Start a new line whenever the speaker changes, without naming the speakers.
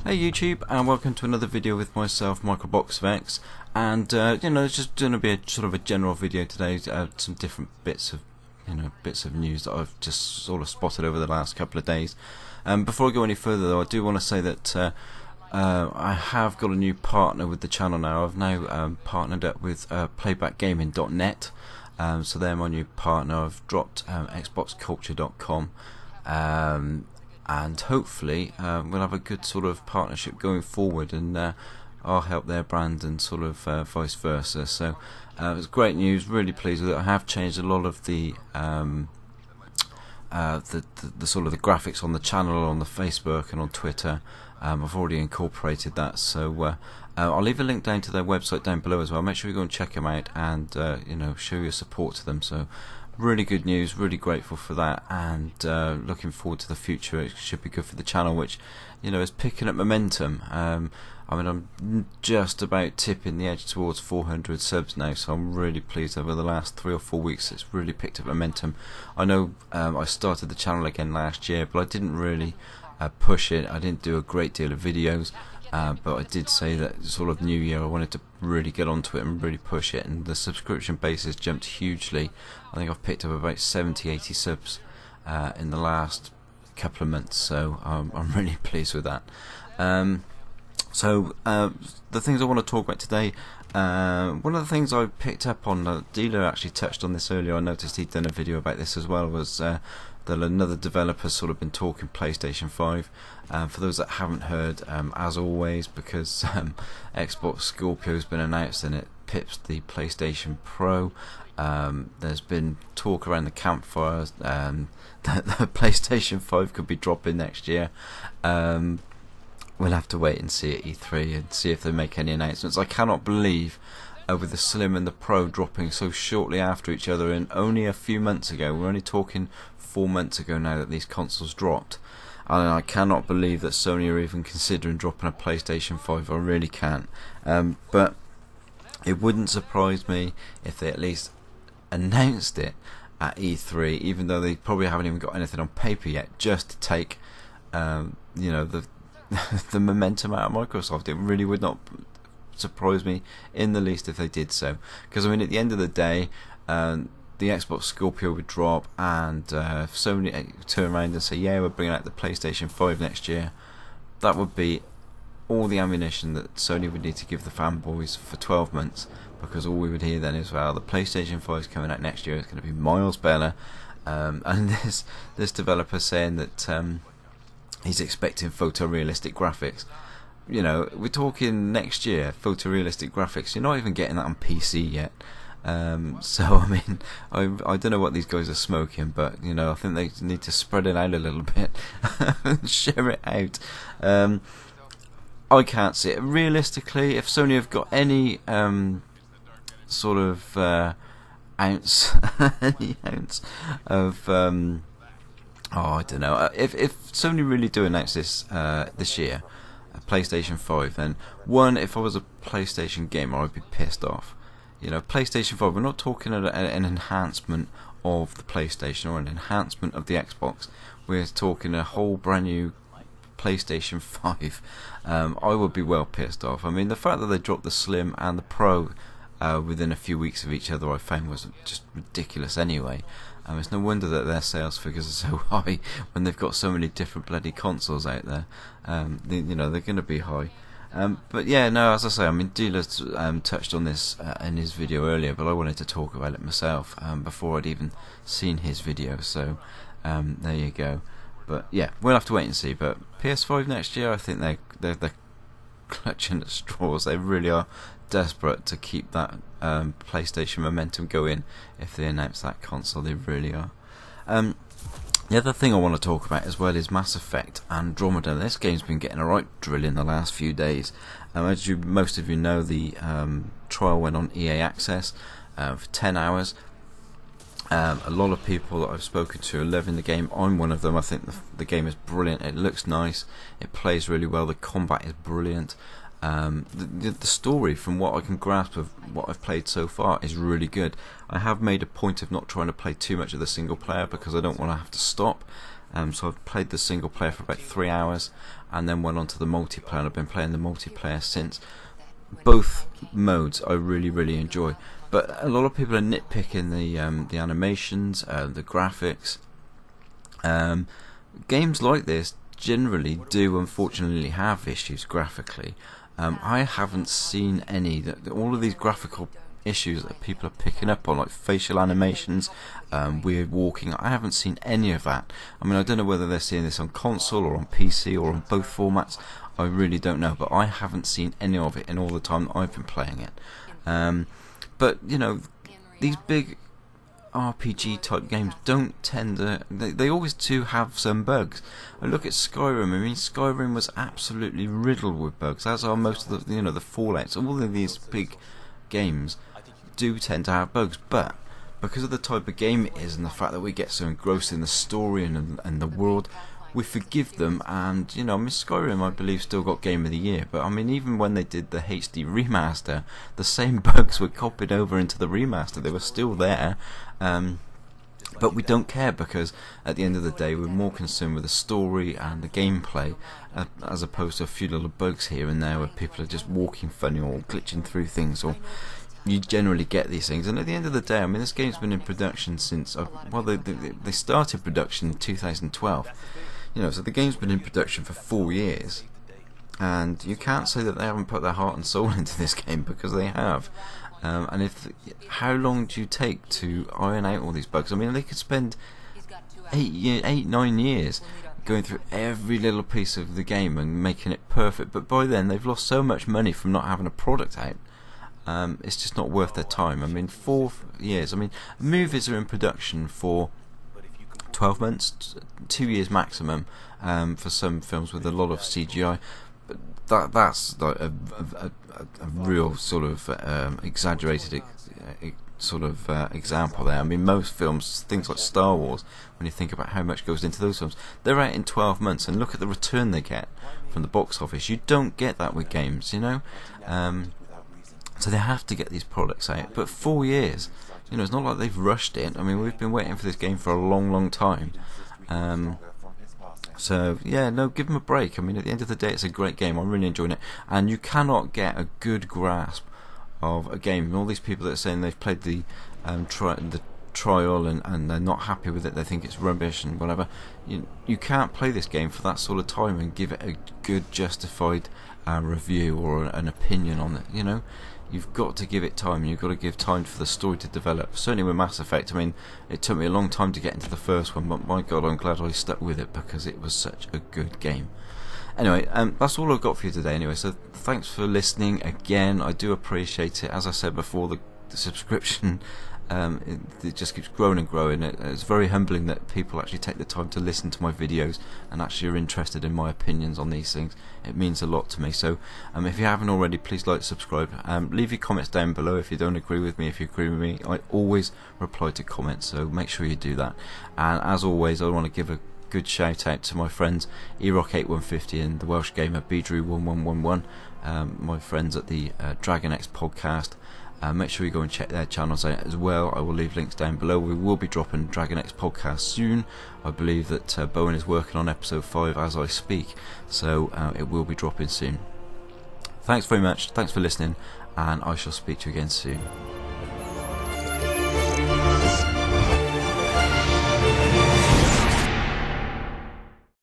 Hey YouTube, and welcome to another video with myself, Michael Boxvex. And it's just going to be a sort of a general video today. Some different bits of news that I've just sort of spotted over the last couple of days. Before I go any further, though, I do want to say that I have got a new partner with the channel now. I've now partnered up with playbackgaming.net. So they're my new partner. I've dropped xboxculture.com. And hopefully we'll have a good sort of partnership going forward, and I'll help their brand and sort of vice versa. So it's great news, really pleased with it. I have changed a lot of the sort of the graphics on the channel, on the Facebook and on Twitter. I've already incorporated that, so I'll leave a link down to their website down below as well. Make sure you go and check them out, and show your support to them. So really good news, really grateful for that, and looking forward to the future. It should be good for the channel, which is picking up momentum. I mean, I'm just about tipping the edge towards 400 subs now, so I'm really pleased. Over the last 3 or 4 weeks it's really picked up momentum. I know I started the channel again last year, but I didn't really push it. I didn't do a great deal of videos, but I did say that sort of new year I wanted to really get onto it and really push it, and the subscription base has jumped hugely. I think I've picked up about 70-80 subs in the last couple of months, so I'm really pleased with that. So the things I want to talk about today, one of the things I picked up on, Dealer actually touched on this earlier. I noticed he'd done a video about this as well, was that another developer's sort of been talking PlayStation 5. For those that haven't heard, as always, because Xbox Scorpio has been announced and it pips the PlayStation Pro, there's been talk around the campfires that the PlayStation 5 could be dropping next year. We'll have to wait and see at E3 and see if they make any announcements. I cannot believe with the Slim and the Pro dropping so shortly after each other, and only a few months ago. We're only talking 4 months ago now that these consoles dropped, and I cannot believe that Sony are even considering dropping a PlayStation 5. I really can't. But it wouldn't surprise me if they at least announced it at E3, even though they probably haven't even got anything on paper yet, just to take the momentum out of Microsoft. It really would not surprise me in the least if they did so, because I mean, at the end of the day, the Xbox Scorpio would drop, and if Sony turn around and say, yeah, we're bringing out the PlayStation 5 next year, that would be all the ammunition that Sony would need to give the fanboys for 12 months, because all we would hear then is, well, the PlayStation 5 is coming out next year, it's going to be miles better. And this developer saying that he's expecting photorealistic graphics. We're talking next year, photorealistic graphics. You're not even getting that on PC yet. So I mean, I don't know what these guys are smoking, but I think they need to spread it out a little bit and share it out. I can't see it realistically. If Sony have got any sort of ounce, any ounce of I don't know. If Sony really do announce this this year, a PlayStation 5, then one, if I was a PlayStation gamer, I'd be pissed off. PlayStation 5, we're not talking an enhancement of the PlayStation or an enhancement of the Xbox. We're talking a whole brand new PlayStation 5. I would be well pissed off. I mean, the fact that they dropped the Slim and the Pro within a few weeks of each other, I found was just ridiculous anyway. It's no wonder that their sales figures are so high when they've got so many different bloody consoles out there. They're going to be high. But yeah, no, as I say, I mean, Dealer's touched on this in his video earlier, but I wanted to talk about it myself before I'd even seen his video. So there you go. But yeah, we'll have to wait and see. But PS5 next year, I think they're clutching at straws. They really are desperate to keep that PlayStation momentum going. If they announce that console, they really are. The other thing I want to talk about as well is Mass Effect Andromeda. This game's been getting a right drill in the last few days. As most of you know, the trial went on EA Access for 10 hours. A lot of people that I've spoken to are loving the game. I'm one of them. I think the game is brilliant. It looks nice. It plays really well. The combat is brilliant. The story, from what I can grasp of what I've played so far, is really good. I have made a point of not trying to play too much of the single player because I don't want to have to stop So I've played the single player for about 3 hours, and then went on to the multiplayer, and I've been playing the multiplayer since. Both modes I really enjoy, but a lot of people are nitpicking the animations, the graphics. Games like this generally do unfortunately have issues graphically. I haven't seen any. All of these graphical issues that people are picking up on, like facial animations, weird walking, I haven't seen any of that. I mean, I don't know whether they're seeing this on console or on PC or on both formats. I really don't know, but I haven't seen any of it in all the time that I've been playing it. But you know, these big RPG type games don't tend to, they always do have some bugs. I look at Skyrim. I mean, Skyrim was absolutely riddled with bugs, as are most of the, you know, the Fallouts. All of these big games do tend to have bugs, but because of the type of game it is and the fact that we get so engrossed in the story and the world, we forgive them. And you know, I mean, Skyrim, I believe, still got Game of the Year, but I mean, even when they did the HD remaster, the same bugs were copied over into the remaster. They were still there, but we don't care, because at the end of the day we're more concerned with the story and the gameplay, as opposed to a few little bugs here and there where people are just walking funny or glitching through things, or you generally get these things. And at the end of the day, I mean, this game's been in production since, well, they started production in 2012. You know, so the game's been in production for 4 years, and you can't say that they haven't put their heart and soul into this game, because they have. And how long do you take to iron out all these bugs? I mean, they could spend 9 years going through every little piece of the game and making it perfect, but by then they've lost so much money from not having a product out. It's just not worth their time. I mean, 4 years. I mean, movies are in production for 12 months, 2 years maximum, for some films with a lot of CGI. But that's like a real sort of exaggerated example there. I mean, most films, things like Star Wars, when you think about how much goes into those films, they're out in 12 months, and look at the return they get from the box office. You don't get that with games, you know. So they have to get these products out. But 4 years, you know, it's not like they've rushed it. I mean, we've been waiting for this game for a long time. So yeah, no, give them a break. I mean, at the end of the day, it's a great game. I'm really enjoying it, and you cannot get a good grasp of a game. And all these people that are saying they've played the trial and they're not happy with it, they think it's rubbish and whatever. You can't play this game for that sort of time and give it a good justified review or an opinion on it. You know, you've got to give it time. You've got to give time for the story to develop. Certainly with Mass Effect, I mean, it took me a long time to get into the first one, but my God, I'm glad I stuck with it, because it was such a good game. Anyway, that's all I've got for you today anyway, so thanks for listening again. I do appreciate it. As I said before, the subscription, it just keeps growing and growing. It's very humbling that people actually take the time to listen to my videos and actually are interested in my opinions on these things. It means a lot to me. So if you haven't already, please like, subscribe, leave your comments down below if you don't agree with me. If you agree with me, I always reply to comments, so make sure you do that. And as always, I want to give a good shout out to my friends erock8150 and the Welsh Gamer Bidrew1111, my friends at the Dragon X podcast. Make sure you go and check their channels out as well. I will leave links down below. We will be dropping Dragon X podcast soon. I believe that Bowen is working on episode 5 as I speak, so it will be dropping soon. Thanks very much, thanks for listening, and I shall speak to you again soon.